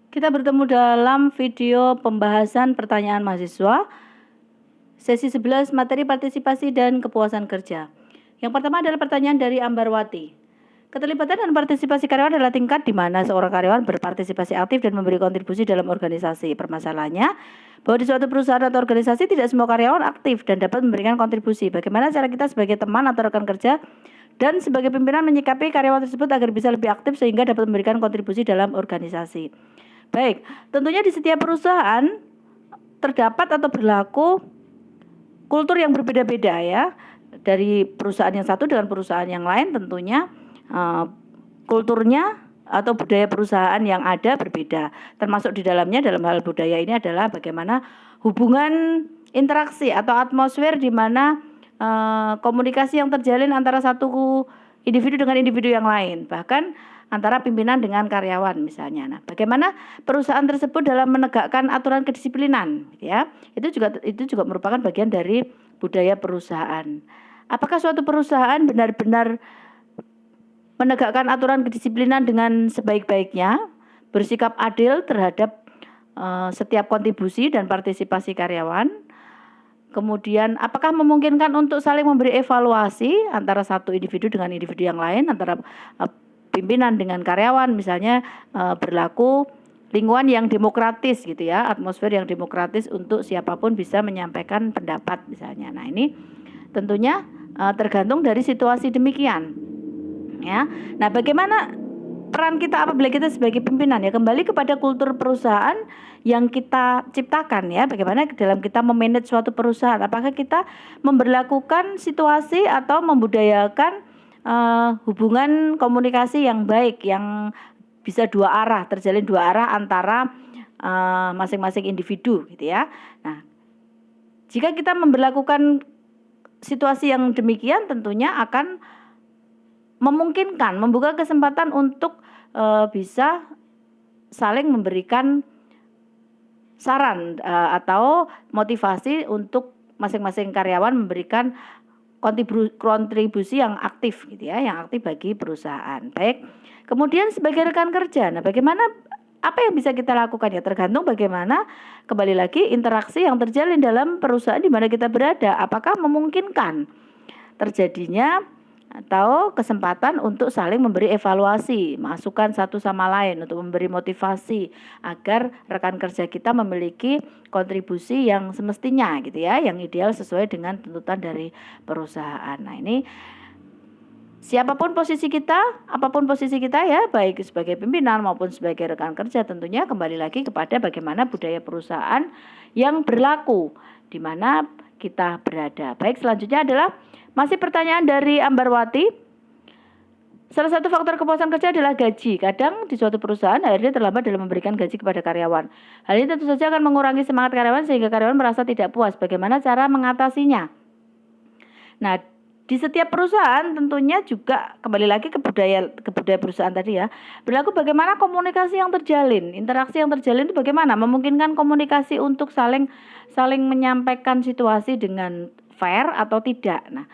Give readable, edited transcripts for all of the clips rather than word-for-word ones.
Kita bertemu dalam video pembahasan pertanyaan mahasiswa, sesi 11 materi partisipasi dan kepuasan kerja. Yang pertama adalah pertanyaan dari Ambarwati. Keterlibatan dan partisipasi karyawan adalah tingkat di mana seorang karyawan berpartisipasi aktif dan memberi kontribusi dalam organisasi. Permasalahannya, bahwa di suatu perusahaan atau organisasi tidak semua karyawan aktif dan dapat memberikan kontribusi. Bagaimana cara kita sebagai teman atau rekan kerja dan sebagai pimpinan menyikapi karyawan tersebut agar bisa lebih aktif sehingga dapat memberikan kontribusi dalam organisasi? Baik, tentunya di setiap perusahaan terdapat atau berlaku kultur yang berbeda-beda ya. Dari perusahaan yang satu dengan perusahaan yang lain tentunya kulturnya atau budaya perusahaan yang ada berbeda. Termasuk di dalamnya dalam hal budaya ini adalah bagaimana hubungan interaksi atau atmosfer di mana komunikasi yang terjalin antara satu individu dengan individu yang lain. Bahkan antara pimpinan dengan karyawan misalnya. Nah, bagaimana perusahaan tersebut dalam menegakkan aturan kedisiplinan, ya? Itu juga merupakan bagian dari budaya perusahaan. Apakah suatu perusahaan benar-benar menegakkan aturan kedisiplinan dengan sebaik-baiknya, bersikap adil terhadap setiap kontribusi dan partisipasi karyawan? Kemudian apakah memungkinkan untuk saling memberi evaluasi antara satu individu dengan individu yang lain, antara pimpinan dengan karyawan, misalnya berlaku lingkungan yang demokratis gitu ya, atmosfer yang demokratis untuk siapapun bisa menyampaikan pendapat misalnya. Nah, ini tentunya tergantung dari situasi demikian ya. Nah, bagaimana peran kita apabila kita sebagai pimpinan ya, kembali kepada kultur perusahaan yang kita ciptakan ya. Bagaimana dalam kita memanage suatu perusahaan, apakah kita memberlakukan situasi atau membudayakan hubungan komunikasi yang baik, yang bisa dua arah, terjalin dua arah antara masing-masing individu gitu ya. Nah, jika kita memberlakukan situasi yang demikian tentunya akan memungkinkan, membuka kesempatan untuk bisa saling memberikan saran atau motivasi untuk masing-masing karyawan memberikan kontribusi yang aktif gitu ya, yang aktif bagi perusahaan. Baik. Kemudian sebagai rekan kerja, nah bagaimana, apa yang bisa kita lakukan ya, tergantung bagaimana kembali lagi interaksi yang terjalin dalam perusahaan di mana kita berada, apakah memungkinkan terjadinya atau kesempatan untuk saling memberi evaluasi, masukan satu sama lain untuk memberi motivasi agar rekan kerja kita memiliki kontribusi yang semestinya gitu ya, yang ideal sesuai dengan tuntutan dari perusahaan. Nah, ini siapapun posisi kita, apapun posisi kita ya, baik sebagai pimpinan maupun sebagai rekan kerja, tentunya kembali lagi kepada bagaimana budaya perusahaan yang berlaku di mana kita berada. Baik, selanjutnya adalah masih pertanyaan dari Ambarwati. Salah satu faktor kepuasan kerja adalah gaji. Kadang di suatu perusahaan HRD terlambat dalam memberikan gaji kepada karyawan. Hal ini tentu saja akan mengurangi semangat karyawan sehingga karyawan merasa tidak puas. Bagaimana cara mengatasinya? Nah, di setiap perusahaan tentunya juga kembali lagi ke budaya perusahaan tadi ya. Berlaku bagaimana komunikasi yang terjalin, interaksi yang terjalin itu bagaimana memungkinkan komunikasi untuk saling menyampaikan situasi dengan fair atau tidak. Nah,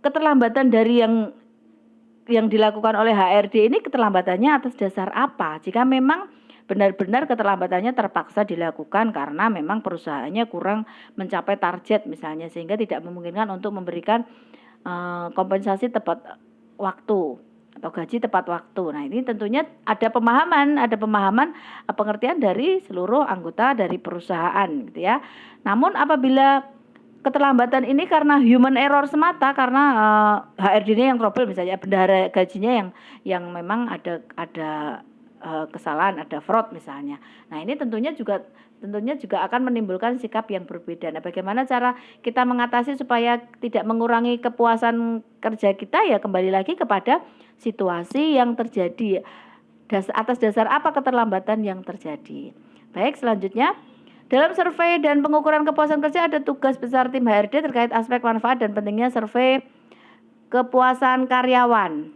keterlambatan dari yang dilakukan oleh HRD ini keterlambatannya atas dasar apa? Jika memang benar-benar keterlambatannya terpaksa dilakukan karena memang perusahaannya kurang mencapai target misalnya, sehingga tidak memungkinkan untuk memberikan kompensasi tepat waktu atau gaji tepat waktu. Nah, ini tentunya ada pemahaman pengertian dari seluruh anggota dari perusahaan gitu ya. Namun apabila keterlambatan ini karena human error semata, karena HRD-nya yang trouble misalnya, bendahara gajinya yang memang ada kesalahan, ada fraud misalnya. Nah, ini tentunya juga akan menimbulkan sikap yang berbeda. Nah, bagaimana cara kita mengatasi supaya tidak mengurangi kepuasan kerja kita ya, kembali lagi kepada situasi yang terjadi. Atas dasar apa keterlambatan yang terjadi. Baik, selanjutnya dalam survei dan pengukuran kepuasan kerja ada tugas besar tim HRD terkait aspek manfaat dan pentingnya survei kepuasan karyawan.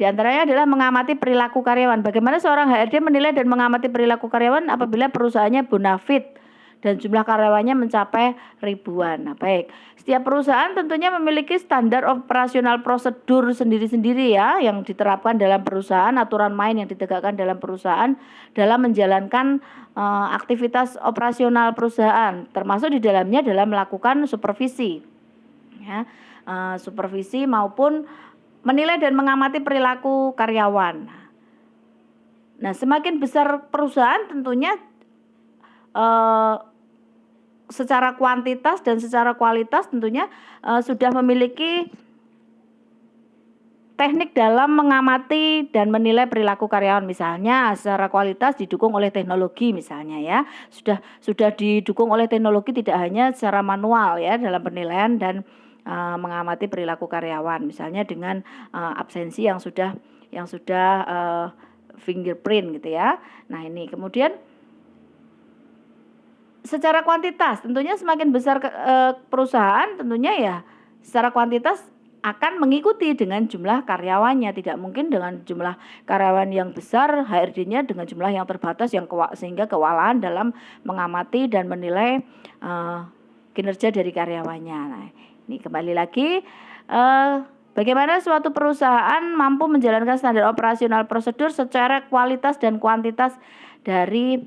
Di antaranya adalah mengamati perilaku karyawan. Bagaimana seorang HRD menilai dan mengamati perilaku karyawan apabila perusahaannya bonafit dan jumlah karyawannya mencapai ribuan. Nah, baik. Setiap perusahaan tentunya memiliki standar operasional prosedur sendiri-sendiri ya yang diterapkan dalam perusahaan, aturan main yang ditegakkan dalam perusahaan dalam menjalankan aktivitas operasional perusahaan, termasuk di dalamnya dalam melakukan supervisi. Ya, supervisi maupun menilai dan mengamati perilaku karyawan. Nah, semakin besar perusahaan tentunya secara kuantitas dan secara kualitas tentunya sudah memiliki teknik dalam mengamati dan menilai perilaku karyawan. Misalnya secara kualitas didukung oleh teknologi misalnya ya. Sudah didukung oleh teknologi tidak hanya secara manual ya dalam penilaian dan mengamati perilaku karyawan. Misalnya dengan absensi yang sudah fingerprint gitu ya. Nah, ini kemudian secara kuantitas tentunya semakin besar perusahaan tentunya ya secara kuantitas akan mengikuti dengan jumlah karyawannya. Tidak mungkin dengan jumlah karyawan yang besar HRD-nya dengan jumlah yang terbatas sehingga kewalahan dalam mengamati dan menilai kinerja dari karyawannya. Nah, ini kembali lagi bagaimana suatu perusahaan mampu menjalankan standar operasional prosedur secara kualitas dan kuantitas dari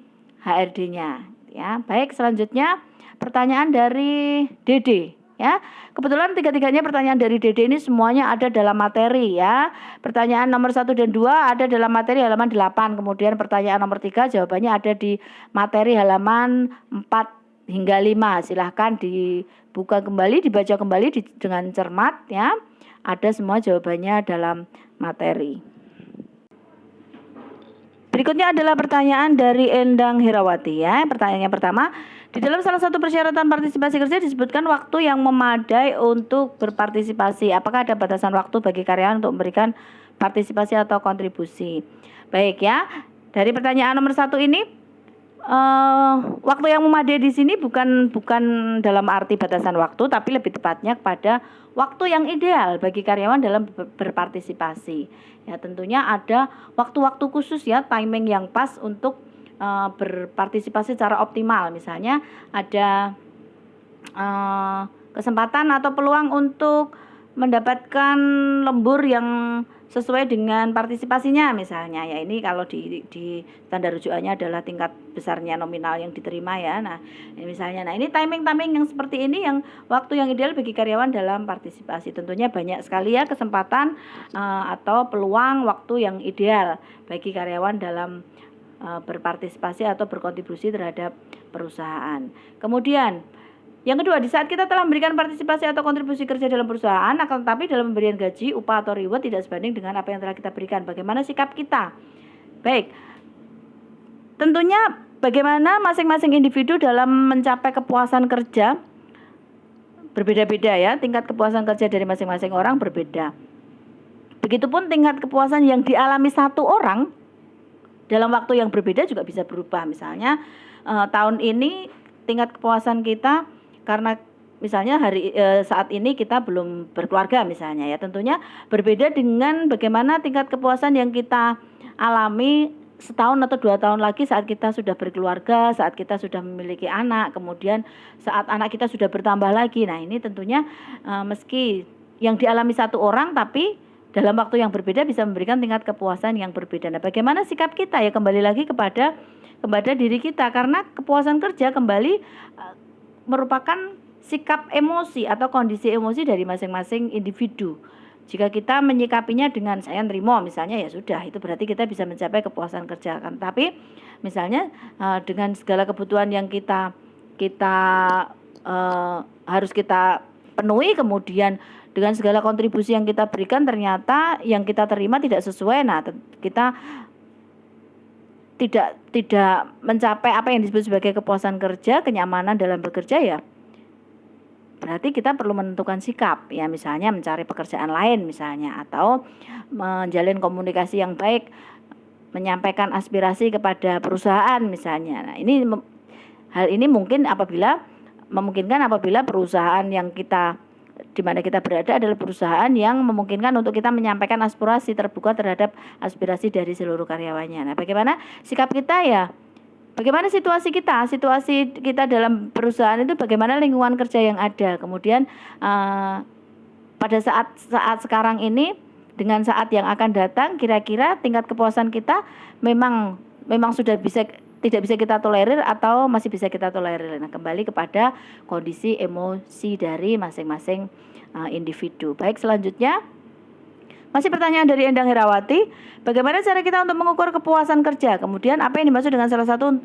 HRD-nya ya. Baik, selanjutnya pertanyaan dari Dede ya. Kebetulan tiga-tiganya pertanyaan dari Dede ini semuanya ada dalam materi ya. Pertanyaan nomor 1 dan 2 ada dalam materi halaman 8. Kemudian pertanyaan nomor 3 jawabannya ada di materi halaman 4 hingga 5. Silahkan dibuka kembali, dibaca kembali dengan cermat ya. Ada semua jawabannya dalam materi. Berikutnya adalah pertanyaan dari Endang Herawati ya. Pertanyaan yang pertama, di dalam salah satu persyaratan partisipasi kerja disebutkan waktu yang memadai untuk berpartisipasi. Apakah ada batasan waktu bagi karyawan untuk memberikan partisipasi atau kontribusi? Baik ya. Dari pertanyaan nomor 1 ini waktu yang memadai di sini bukan dalam arti batasan waktu, tapi lebih tepatnya kepada waktu yang ideal bagi karyawan dalam berpartisipasi. Ya, tentunya ada waktu-waktu khusus ya, timing yang pas untuk berpartisipasi secara optimal. Misalnya ada kesempatan atau peluang untuk mendapatkan lembur yang sesuai dengan partisipasinya misalnya ya. Ini kalau di standar rujukannya adalah tingkat besarnya nominal yang diterima ya. Nah, ini misalnya ini timing yang seperti ini yang waktu yang ideal bagi karyawan dalam partisipasi. Tentunya banyak sekali ya kesempatan atau peluang waktu yang ideal bagi karyawan dalam berpartisipasi atau berkontribusi terhadap perusahaan. Kemudian yang kedua, di saat kita telah memberikan partisipasi atau kontribusi kerja dalam perusahaan, akan tetapi dalam pemberian gaji, upah atau reward tidak sebanding dengan apa yang telah kita berikan. Bagaimana sikap kita? Baik, tentunya bagaimana masing-masing individu dalam mencapai kepuasan kerja berbeda-beda ya. Tingkat kepuasan kerja dari masing-masing orang berbeda. Begitupun tingkat kepuasan yang dialami satu orang dalam waktu yang berbeda juga bisa berubah. Misalnya tahun ini tingkat kepuasan kita karena misalnya saat ini kita belum berkeluarga misalnya ya, tentunya berbeda dengan bagaimana tingkat kepuasan yang kita alami setahun atau 2 tahun lagi saat kita sudah berkeluarga, saat kita sudah memiliki anak, kemudian saat anak kita sudah bertambah lagi. Nah, ini tentunya meski yang dialami satu orang tapi dalam waktu yang berbeda bisa memberikan tingkat kepuasan yang berbeda. Nah, bagaimana sikap kita ya, kembali lagi kepada diri kita, karena kepuasan kerja kembali merupakan sikap emosi atau kondisi emosi dari masing-masing individu. Jika kita menyikapinya dengan saya nerimo misalnya ya sudah, itu berarti kita bisa mencapai kepuasan kerja kan. Tapi misalnya dengan segala kebutuhan yang kita harus kita penuhi, kemudian dengan segala kontribusi yang kita berikan ternyata yang kita terima tidak sesuai. Nah, kita tidak mencapai apa yang disebut sebagai kepuasan kerja, kenyamanan dalam bekerja ya. Berarti kita perlu menentukan sikap ya, misalnya mencari pekerjaan lain misalnya, atau menjalin komunikasi yang baik, menyampaikan aspirasi kepada perusahaan misalnya. Nah, hal ini mungkin memungkinkan apabila perusahaan yang di mana kita berada adalah perusahaan yang memungkinkan untuk kita menyampaikan aspirasi terbuka terhadap aspirasi dari seluruh karyawannya. Nah, bagaimana sikap kita ya? bagaimana situasi kita dalam perusahaan itu, bagaimana lingkungan kerja yang ada. Kemudian pada saat sekarang ini dengan saat yang akan datang, kira-kira tingkat kepuasan kita memang sudah tidak bisa kita tolerir atau masih bisa kita tolerir. Nah, kembali kepada kondisi emosi dari masing-masing individu. Baik, selanjutnya masih pertanyaan dari Endang Herawati, bagaimana cara kita untuk mengukur kepuasan kerja? Kemudian apa yang dimaksud dengan salah satu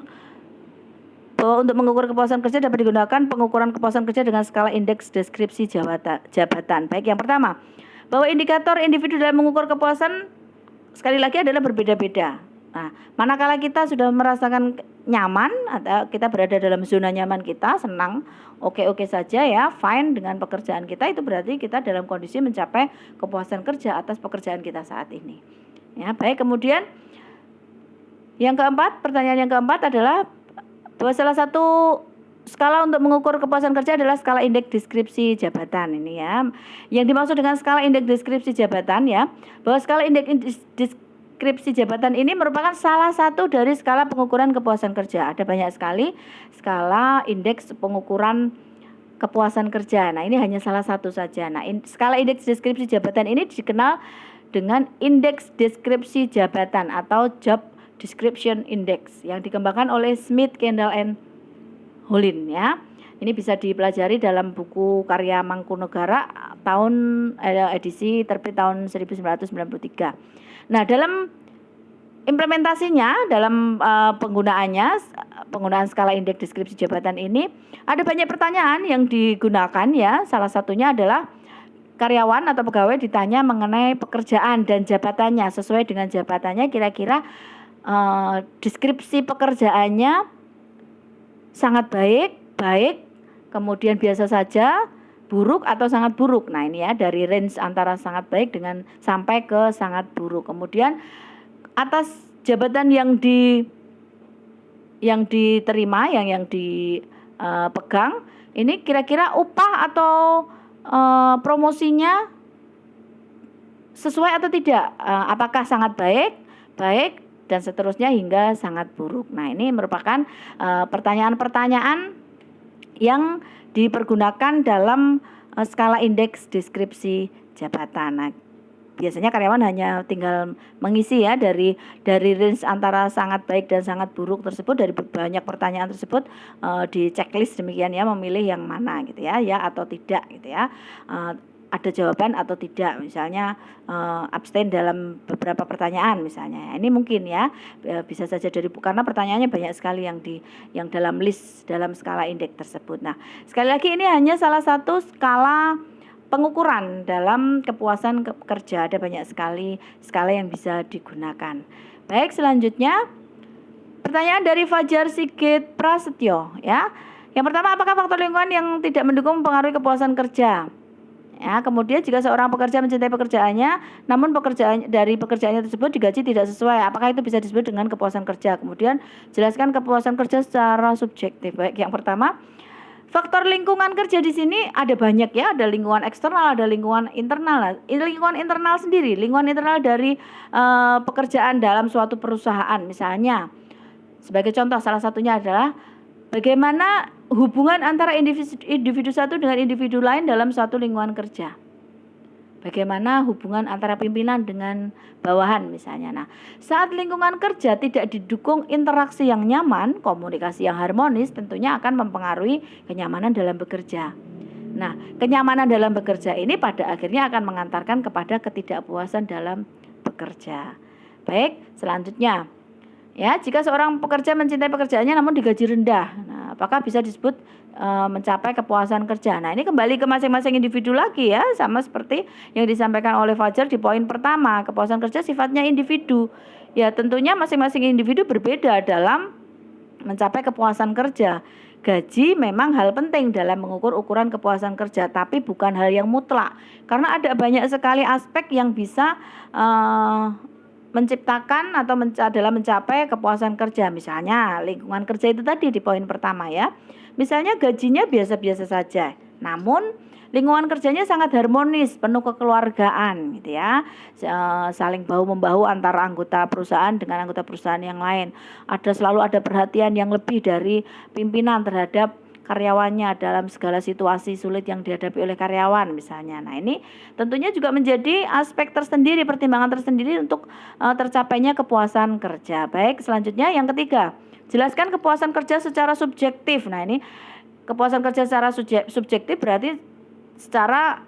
bahwa untuk mengukur kepuasan kerja dapat digunakan pengukuran kepuasan kerja dengan skala indeks deskripsi jabatan. Baik, yang pertama, bahwa indikator individu dalam mengukur kepuasan sekali lagi adalah berbeda-beda. Nah, manakala kita sudah merasakan nyaman atau kita berada dalam zona nyaman kita, senang, oke saja ya, fine dengan pekerjaan kita, itu berarti kita dalam kondisi mencapai kepuasan kerja atas pekerjaan kita saat ini. Ya, baik, kemudian yang keempat, pertanyaan yang keempat adalah bahwa salah satu skala untuk mengukur kepuasan kerja adalah skala indeks deskripsi jabatan ini ya. Yang dimaksud dengan skala indeks deskripsi jabatan ya, bahwa skala indeks deskripsi jabatan ini merupakan salah satu dari skala pengukuran kepuasan kerja. Ada banyak sekali skala indeks pengukuran kepuasan kerja. Nah, ini hanya salah satu saja. Nah, skala indeks deskripsi jabatan ini dikenal dengan indeks deskripsi jabatan atau job description index yang dikembangkan oleh Smith, Kendall, and Hollin ya. Ini bisa dipelajari dalam buku karya Mangkunegara tahun edisi terbit tahun 1993. Nah, dalam implementasinya, dalam penggunaan skala indeks deskripsi jabatan ini ada banyak pertanyaan yang digunakan ya. Salah satunya adalah karyawan atau pegawai ditanya mengenai pekerjaan dan jabatannya. Sesuai dengan jabatannya, kira-kira deskripsi pekerjaannya sangat baik, kemudian biasa saja, buruk atau sangat buruk. Nah, ini ya, dari range antara sangat baik dengan sampai ke sangat buruk. Kemudian atas jabatan yang diterima, yang dipegang, ini kira-kira upah atau promosinya sesuai atau tidak? Apakah sangat baik, dan seterusnya hingga sangat buruk. Nah, ini merupakan pertanyaan-pertanyaan yang dipergunakan dalam skala indeks deskripsi jabatan. Nah, biasanya karyawan hanya tinggal mengisi ya dari range antara sangat baik dan sangat buruk tersebut, dari banyak pertanyaan tersebut di checklist demikian ya, memilih yang mana gitu ya atau tidak gitu ya. Ada jawaban atau tidak, misalnya abstain dalam beberapa pertanyaan misalnya. Ini mungkin ya bisa saja karena pertanyaannya banyak sekali yang dalam list dalam skala indeks tersebut. Nah, sekali lagi ini hanya salah satu skala pengukuran dalam kepuasan kerja. Ada banyak sekali skala yang bisa digunakan. Baik, selanjutnya pertanyaan dari Fajar Sigit Prasetyo ya. Yang pertama, apakah faktor lingkungan yang tidak mendukung mempengaruhi kepuasan kerja? Ya, kemudian jika seorang pekerja mencintai pekerjaannya, namun pekerjaannya tersebut digaji tidak sesuai, apakah itu bisa disebut dengan kepuasan kerja? Kemudian jelaskan kepuasan kerja secara subjektif. Baik, yang pertama, faktor lingkungan kerja di sini ada banyak ya, ada lingkungan eksternal, ada lingkungan internal. Lingkungan internal sendiri, lingkungan internal dari pekerjaan dalam suatu perusahaan, misalnya sebagai contoh salah satunya adalah bagaimana hubungan antara individu satu dengan individu lain dalam suatu lingkungan kerja. Bagaimana hubungan antara pimpinan dengan bawahan misalnya. Nah, saat lingkungan kerja tidak didukung interaksi yang nyaman, komunikasi yang harmonis, tentunya akan mempengaruhi kenyamanan dalam bekerja. Nah, kenyamanan dalam bekerja ini pada akhirnya akan mengantarkan kepada ketidakpuasan dalam bekerja. Baik, selanjutnya. Ya, jika seorang pekerja mencintai pekerjaannya namun digaji rendah, nah, apakah bisa disebut mencapai kepuasan kerja? Nah, ini kembali ke masing-masing individu lagi ya, sama seperti yang disampaikan oleh Fajar di poin pertama, kepuasan kerja sifatnya individu. Ya, tentunya masing-masing individu berbeda dalam mencapai kepuasan kerja. Gaji memang hal penting dalam mengukur ukuran kepuasan kerja, tapi bukan hal yang mutlak, karena ada banyak sekali aspek yang bisa menciptakan atau dalam mencapai kepuasan kerja. Misalnya lingkungan kerja itu tadi di poin pertama ya. Misalnya gajinya biasa-biasa saja. Namun lingkungan kerjanya sangat harmonis, penuh kekeluargaan gitu ya. Saling bahu-membahu antara anggota perusahaan dengan anggota perusahaan yang lain. Selalu ada perhatian yang lebih dari pimpinan terhadap karyawannya dalam segala situasi sulit yang dihadapi oleh karyawan misalnya. Nah, ini tentunya juga menjadi aspek tersendiri, pertimbangan tersendiri untuk tercapainya kepuasan kerja. Baik, selanjutnya yang ketiga, jelaskan kepuasan kerja secara subjektif. Nah, ini kepuasan kerja secara subjektif berarti secara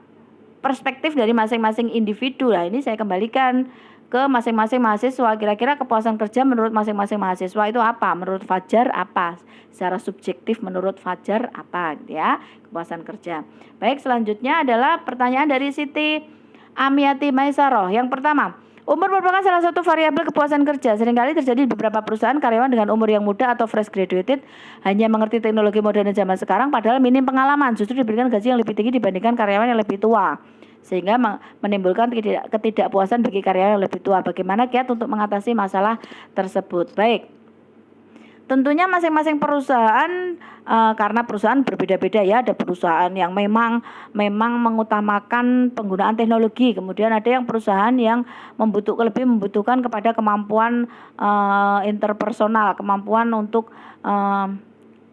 perspektif dari masing-masing individu. Nah, ini saya kembalikan ke masing-masing mahasiswa. Kira-kira kepuasan kerja menurut masing-masing mahasiswa itu apa? Menurut Fajar apa? Secara subjektif menurut Fajar apa gitu ya, kepuasan kerja. Baik, selanjutnya adalah pertanyaan dari Siti Amiati Maisaroh. Yang pertama, umur merupakan salah satu variabel kepuasan kerja. Seringkali terjadi di beberapa perusahaan karyawan dengan umur yang muda atau fresh graduated hanya mengerti teknologi modern zaman sekarang padahal minim pengalaman, justru diberikan gaji yang lebih tinggi dibandingkan karyawan yang lebih tua, sehingga menimbulkan ketidakpuasan bagi karyawan yang lebih tua. Bagaimana kiat untuk mengatasi masalah tersebut? Baik, tentunya masing-masing perusahaan karena perusahaan berbeda-beda ya. Ada perusahaan yang memang mengutamakan penggunaan teknologi, kemudian ada yang perusahaan yang lebih membutuhkan kepada kemampuan interpersonal, kemampuan untuk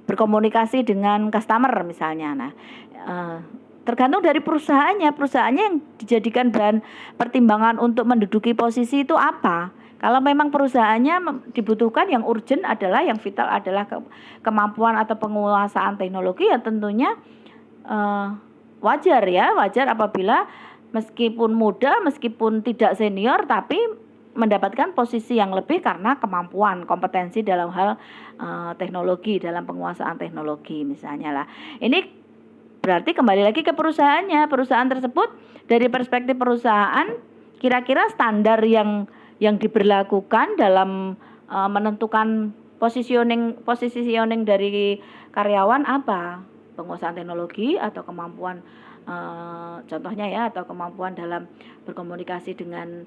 berkomunikasi dengan customer misalnya. Nah, tergantung dari perusahaannya yang dijadikan bahan pertimbangan untuk menduduki posisi itu apa. Kalau memang perusahaannya dibutuhkan yang urgent adalah, yang vital adalah kemampuan atau penguasaan teknologi, ya tentunya wajar apabila meskipun muda, meskipun tidak senior, tapi mendapatkan posisi yang lebih karena kemampuan, kompetensi dalam hal teknologi, dalam penguasaan teknologi misalnya lah. Ini berarti kembali lagi ke perusahaannya. Perusahaan tersebut dari perspektif perusahaan, kira-kira standar yang diberlakukan dalam menentukan positioning dari karyawan apa? Penguasaan teknologi atau kemampuan contohnya ya, atau kemampuan dalam berkomunikasi dengan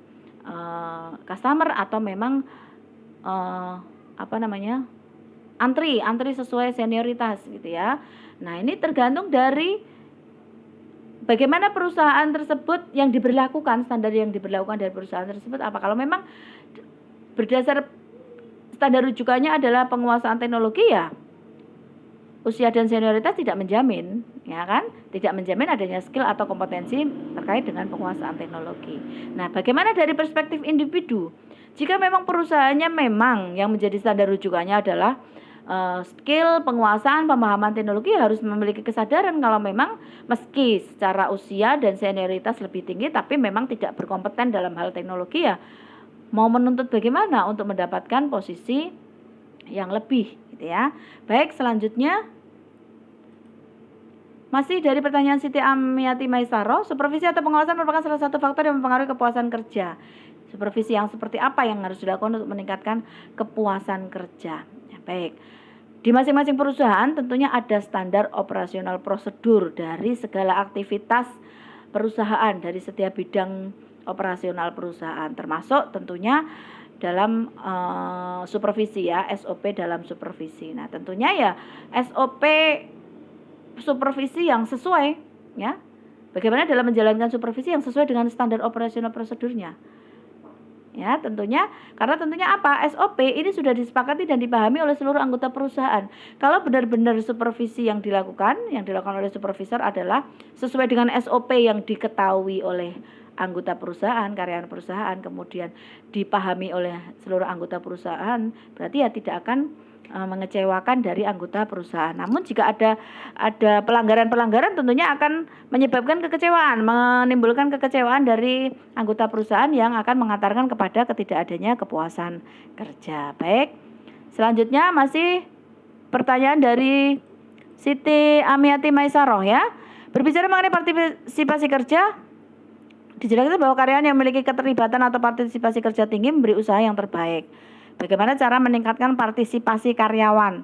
customer, atau memang antri sesuai senioritas gitu ya. Nah, ini tergantung dari bagaimana perusahaan tersebut yang diberlakukan, standar yang diberlakukan dari perusahaan tersebut apa. Kalau memang berdasar standar rujukannya adalah penguasaan teknologi, ya usia dan senioritas tidak menjamin, ya kan? Tidak menjamin adanya skill atau kompetensi terkait dengan penguasaan teknologi. Nah, bagaimana dari perspektif individu? Jika memang perusahaannya memang yang menjadi standar rujukannya adalah skill, penguasaan, pemahaman teknologi, harus memiliki kesadaran kalau memang meski secara usia dan senioritas lebih tinggi tapi memang tidak berkompeten dalam hal teknologi, ya mau menuntut bagaimana untuk mendapatkan posisi yang lebih gitu ya. Baik, selanjutnya masih dari pertanyaan Siti Amiati Maisaroh, supervisi atau pengawasan merupakan salah satu faktor yang mempengaruhi kepuasan kerja. Supervisi yang seperti apa yang harus dilakukan untuk meningkatkan kepuasan kerja? Ya, baik. Di masing-masing perusahaan tentunya ada standar operasional prosedur dari segala aktivitas perusahaan, dari setiap bidang operasional perusahaan, termasuk tentunya dalam supervisi ya, SOP dalam supervisi. Nah, tentunya ya SOP supervisi yang sesuai ya. Bagaimana dalam menjalankan supervisi yang sesuai dengan standar operasional prosedurnya. Ya, tentunya karena tentunya apa? SOP ini sudah disepakati dan dipahami oleh seluruh anggota perusahaan. Kalau benar-benar supervisi yang dilakukan oleh supervisor adalah sesuai dengan SOP yang diketahui oleh anggota perusahaan, karyawan perusahaan, kemudian dipahami oleh seluruh anggota perusahaan, berarti ya tidak akan mengecewakan dari anggota perusahaan. Namun jika ada pelanggaran-pelanggaran tentunya akan menyebabkan kekecewaan, menimbulkan kekecewaan dari anggota perusahaan yang akan mengantarkan kepada ketidakadanya kepuasan kerja. Baik, selanjutnya masih pertanyaan dari Siti Amiati Maisaroh ya. Berbicara mengenai partisipasi kerja, dijelaskan bahwa karyawan yang memiliki keterlibatan atau partisipasi kerja tinggi memberi usaha yang terbaik. Bagaimana cara meningkatkan partisipasi karyawan?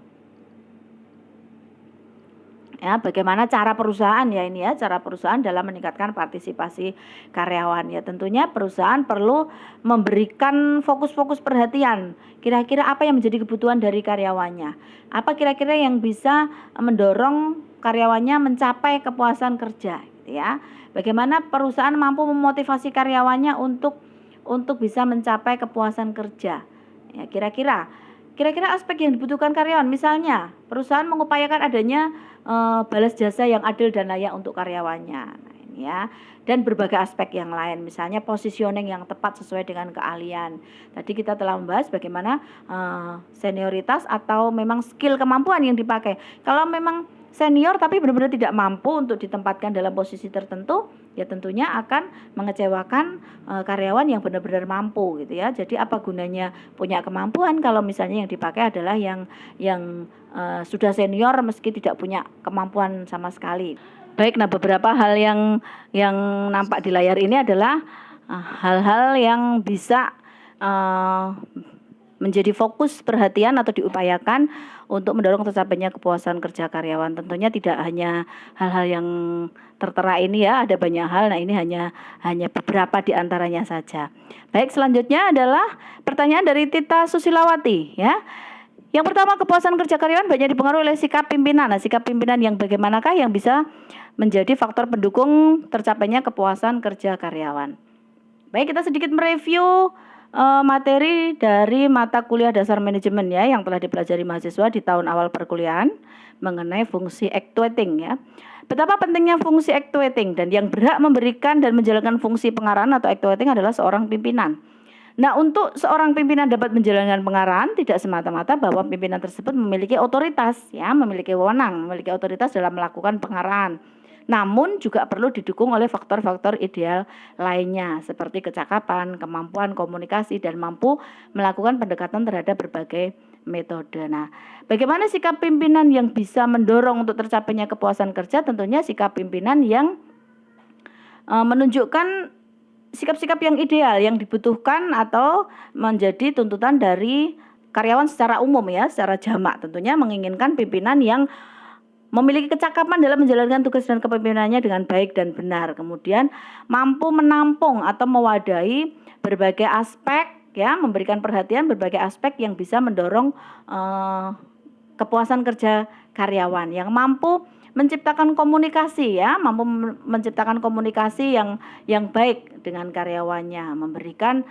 Ya, bagaimana cara perusahaan ya ini ya, cara perusahaan dalam meningkatkan partisipasi karyawan ya. Tentunya perusahaan perlu memberikan fokus-fokus perhatian. Kira-kira apa yang menjadi kebutuhan dari karyawannya? Apa kira-kira yang bisa mendorong karyawannya mencapai kepuasan kerja gitu ya. Bagaimana perusahaan mampu memotivasi karyawannya untuk bisa mencapai kepuasan kerja. Ya, kira-kira aspek yang dibutuhkan karyawan, misalnya perusahaan mengupayakan adanya balas jasa yang adil dan layak untuk karyawannya. Nah, ini ya. Dan berbagai aspek yang lain, misalnya positioning yang tepat sesuai dengan keahlian. Tadi kita telah membahas bagaimana senioritas atau memang skill kemampuan yang dipakai. Kalau memang senior tapi benar-benar tidak mampu untuk ditempatkan dalam posisi tertentu, ya tentunya akan mengecewakan karyawan yang benar-benar mampu gitu ya. Jadi apa gunanya punya kemampuan kalau misalnya yang dipakai adalah yang sudah senior meski tidak punya kemampuan sama sekali. Baik, nah beberapa hal yang nampak di layar ini adalah hal-hal yang bisa menjadi fokus perhatian atau diupayakan untuk mendorong tercapainya kepuasan kerja karyawan. Tentunya tidak hanya hal-hal yang tertera ini ya, ada banyak hal. Nah, ini hanya beberapa di antaranya saja. Baik, selanjutnya adalah pertanyaan dari Tita Susilawati ya. Yang pertama, kepuasan kerja karyawan banyak dipengaruhi oleh sikap pimpinan. Nah, sikap pimpinan yang bagaimanakah yang bisa menjadi faktor pendukung tercapainya kepuasan kerja karyawan? Baik, kita sedikit mereview materi dari mata kuliah dasar manajemen ya yang telah dipelajari mahasiswa di tahun awal perkuliahan mengenai fungsi actuating ya. Betapa pentingnya fungsi actuating, dan yang berhak memberikan dan menjalankan fungsi pengarahan atau actuating adalah seorang pimpinan. Nah, untuk seorang pimpinan dapat menjalankan pengarahan tidak semata-mata bahwa pimpinan tersebut memiliki otoritas ya, memiliki wewenang, memiliki otoritas dalam melakukan pengarahan. Namun juga perlu didukung oleh faktor-faktor ideal lainnya seperti kecakapan, kemampuan komunikasi, dan mampu melakukan pendekatan terhadap berbagai metode. Nah, bagaimana sikap pimpinan yang bisa mendorong untuk tercapainya kepuasan kerja? Tentunya sikap pimpinan yang menunjukkan sikap-sikap yang ideal yang dibutuhkan atau menjadi tuntutan dari karyawan secara umum ya, secara jamak. Tentunya menginginkan pimpinan yang memiliki kecakapan dalam menjalankan tugas dan kepemimpinannya dengan baik dan benar. Kemudian mampu menampung atau mewadahi berbagai aspek ya, memberikan perhatian berbagai aspek yang bisa mendorong kepuasan kerja karyawan, yang mampu menciptakan komunikasi ya, mampu menciptakan komunikasi yang baik dengan karyawannya, memberikan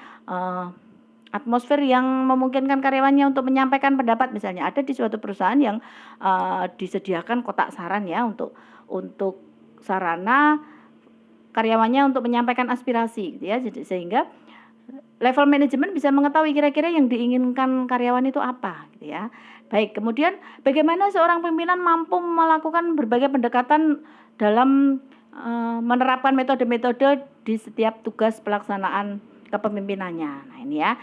atmosfer yang memungkinkan karyawannya untuk menyampaikan pendapat. Misalnya ada di suatu perusahaan yang disediakan kotak saran ya untuk sarana karyawannya untuk menyampaikan aspirasi gitu ya, sehingga level manajemen bisa mengetahui kira-kira yang diinginkan karyawan itu apa gitu ya. Baik, kemudian bagaimana seorang pimpinan mampu melakukan berbagai pendekatan dalam menerapkan metode-metode di setiap tugas pelaksanaan kepemimpinannya. Nah, ini ya.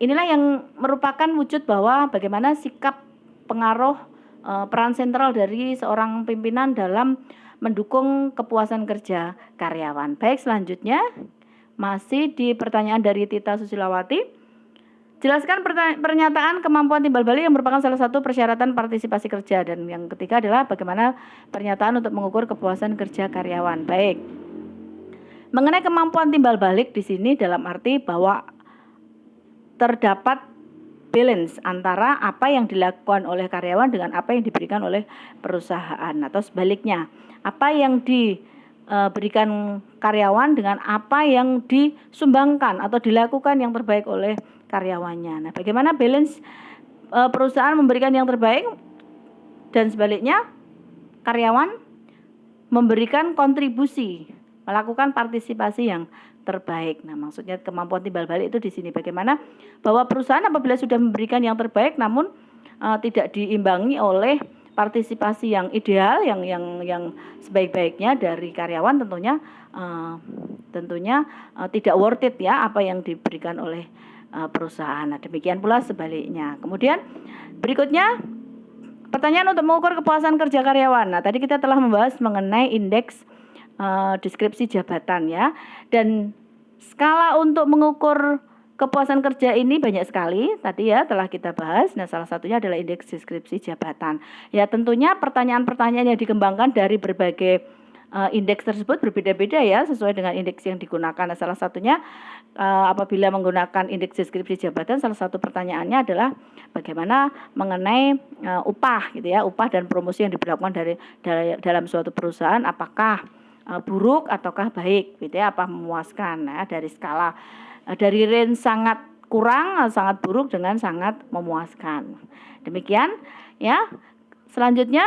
Inilah yang merupakan wujud bahwa bagaimana sikap pengaruh peran sentral dari seorang pimpinan dalam mendukung kepuasan kerja karyawan. Baik, selanjutnya masih di pertanyaan dari Tita Susilawati. Jelaskan pernyataan kemampuan timbal balik yang merupakan salah satu persyaratan partisipasi kerja, dan yang ketiga adalah bagaimana pernyataan untuk mengukur kepuasan kerja karyawan. Baik. Mengenai kemampuan timbal balik di sini dalam arti bahwa terdapat balance antara apa yang dilakukan oleh karyawan dengan apa yang diberikan oleh perusahaan, atau sebaliknya, apa yang diberikan karyawan dengan apa yang disumbangkan atau dilakukan yang terbaik oleh karyawannya. Nah, bagaimana balance perusahaan memberikan yang terbaik dan sebaliknya karyawan memberikan kontribusi, melakukan partisipasi yang terbaik. Nah, maksudnya kemampuan timbal balik itu di sini bagaimana bahwa perusahaan apabila sudah memberikan yang terbaik namun tidak diimbangi oleh partisipasi yang ideal, yang sebaik-baiknya dari karyawan, tentunya tidak worth it ya apa yang diberikan oleh perusahaan. Nah, demikian pula sebaliknya. Kemudian berikutnya pertanyaan untuk mengukur kepuasan kerja karyawan. Nah, tadi kita telah membahas mengenai indeks deskripsi jabatan ya, dan skala untuk mengukur kepuasan kerja ini banyak sekali, tadi ya telah kita bahas. Nah, salah satunya adalah indeks deskripsi jabatan. Ya, tentunya pertanyaan-pertanyaan yang dikembangkan dari berbagai indeks tersebut berbeda-beda ya, sesuai dengan indeks yang digunakan. Nah, salah satunya apabila menggunakan indeks deskripsi jabatan, salah satu pertanyaannya adalah bagaimana mengenai upah gitu ya, upah dan promosi yang diberlakukan dalam suatu perusahaan, apakah buruk ataukah baik gitu ya, apa memuaskan. Nah, dari skala dari range sangat kurang, sangat buruk dengan sangat memuaskan. Demikian ya. Selanjutnya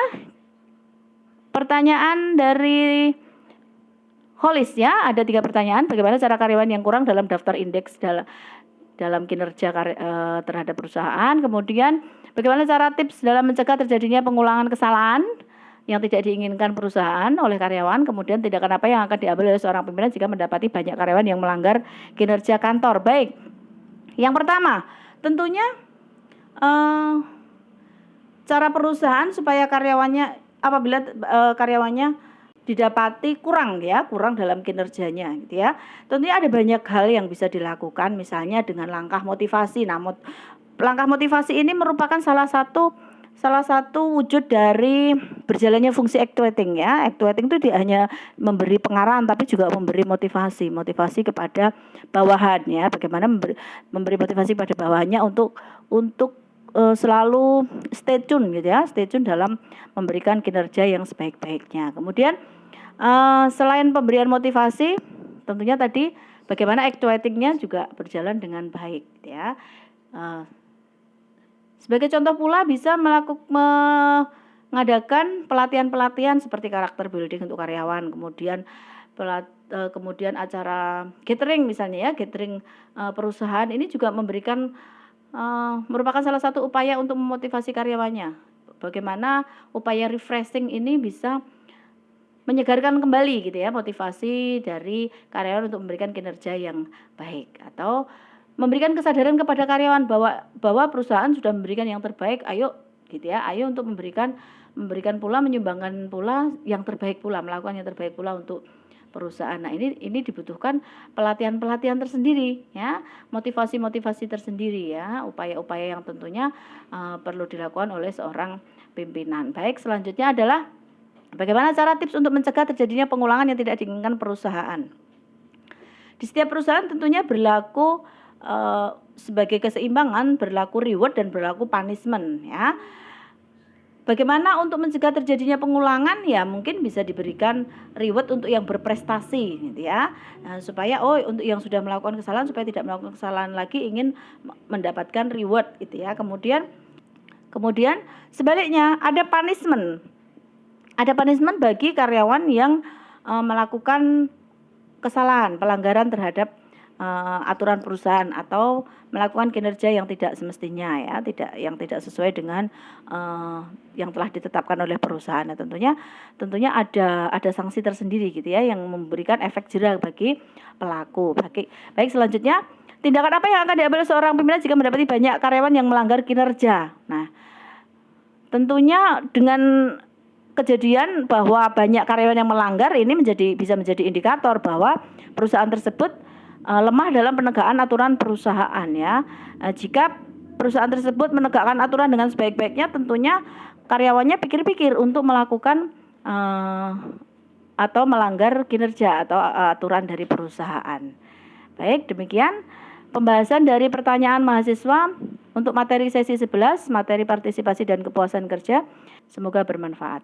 pertanyaan dari Holis ya, ada 3 pertanyaan. Bagaimana cara karyawan yang kurang dalam daftar indeks dalam kinerja terhadap perusahaan. Kemudian bagaimana cara tips dalam mencegah terjadinya pengulangan kesalahan yang tidak diinginkan perusahaan oleh karyawan. Kemudian tindakan apa yang akan diambil oleh seorang pimpinan jika mendapati banyak karyawan yang melanggar kinerja kantor. Baik, yang pertama tentunya cara perusahaan supaya karyawannya, apabila karyawannya didapati kurang dalam kinerjanya gitu ya. Tentunya ada banyak hal yang bisa dilakukan, misalnya dengan langkah motivasi. Nah, langkah motivasi ini merupakan salah satu wujud dari berjalannya fungsi actuating ya. Actuating itu tidak hanya memberi pengarahan tapi juga memberi motivasi kepada bawahan ya. Bagaimana memberi motivasi pada bawahannya untuk selalu stay tune gitu ya, stay tune dalam memberikan kinerja yang sebaik-baiknya. Kemudian selain pemberian motivasi, tentunya tadi bagaimana actuating-nya juga berjalan dengan baik gitu ya. Sebagai contoh pula bisa mengadakan pelatihan-pelatihan seperti karakter building untuk karyawan, kemudian acara gathering misalnya ya, gathering perusahaan ini juga merupakan salah satu upaya untuk memotivasi karyawannya. Bagaimana upaya refreshing ini bisa menyegarkan kembali gitu ya, motivasi dari karyawan untuk memberikan kinerja yang baik, atau memberikan kesadaran kepada karyawan bahwa perusahaan sudah memberikan yang terbaik, ayo gitu ya, ayo untuk memberikan pula, menyumbangkan pula yang terbaik pula, melakukan yang terbaik pula untuk perusahaan. Nah, ini dibutuhkan pelatihan-pelatihan tersendiri ya, motivasi-motivasi tersendiri ya, upaya-upaya yang tentunya perlu dilakukan oleh seorang pimpinan. Baik, selanjutnya adalah bagaimana cara tips untuk mencegah terjadinya pengulangan yang tidak diinginkan perusahaan. Di setiap perusahaan tentunya berlaku sebagai keseimbangan, berlaku reward dan berlaku punishment ya. Bagaimana untuk mencegah terjadinya pengulangan? Ya mungkin bisa diberikan reward untuk yang berprestasi gitu ya. Nah, supaya untuk yang sudah melakukan kesalahan supaya tidak melakukan kesalahan lagi, ingin mendapatkan reward gitu ya. Kemudian sebaliknya ada punishment. Ada punishment bagi karyawan yang melakukan kesalahan, pelanggaran terhadap aturan perusahaan atau melakukan kinerja yang tidak semestinya ya, yang tidak sesuai dengan yang telah ditetapkan oleh perusahaan. Nah, tentunya ada sanksi tersendiri gitu ya, yang memberikan efek jera bagi pelaku. Baik, selanjutnya tindakan apa yang akan diambil seorang pimpinan jika mendapati banyak karyawan yang melanggar kinerja. Nah, tentunya dengan kejadian bahwa banyak karyawan yang melanggar ini bisa menjadi indikator bahwa perusahaan tersebut lemah dalam penegakan aturan perusahaan ya. Jika perusahaan tersebut menegakkan aturan dengan sebaik-baiknya, tentunya karyawannya pikir-pikir untuk melakukan atau melanggar kinerja atau aturan dari perusahaan. Baik, demikian pembahasan dari pertanyaan mahasiswa untuk materi sesi 11, materi partisipasi dan kepuasan kerja. Semoga bermanfaat.